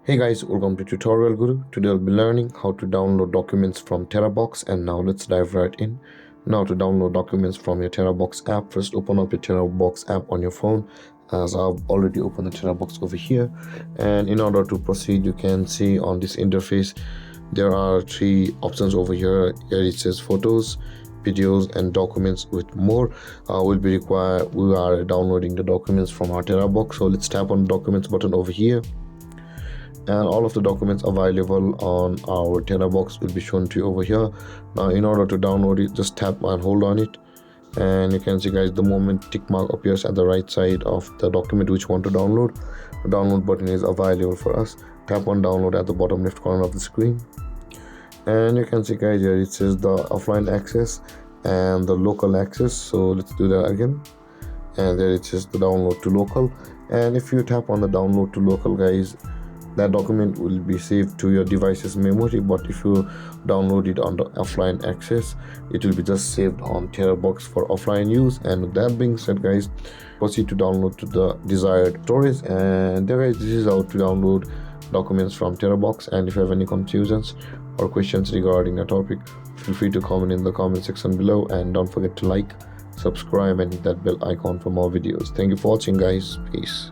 Hey guys, welcome to Tutorial Guru. Today I'll be learning how to download documents from Terabox, and now let's dive right in. Now to download documents from your Terabox app, first open up your Terabox app on your phone, as I've already opened the Terabox over here. And in order to proceed, you can see on this interface there are three options over here. Here it says photos, videos and documents with more. We are downloading the documents from our Terabox, so let's tap on the documents button over here, and all of the documents available on our Terabox will be shown to you over here. Now in order to download it, just tap and hold on it, and you can see guys, the moment tick mark appears at the right side of the document which you want to download, the download button is available for us. Tap on download at the bottom left corner of the screen, and you can see guys, here it says the offline access and the local access. So let's do that again, and there it says the download to local. And if you tap on the download to local guys, that document will be saved to your device's memory, but if you download it on the offline access, it will be just saved on Terabox for offline use. And with that being said guys, proceed to download to the desired storage. And there guys, this is how to download documents from Terabox. And if you have any confusions or questions regarding the topic, feel free to comment in the comment section below, and don't forget to like, subscribe and hit that bell icon for more videos. Thank you for watching guys. Peace.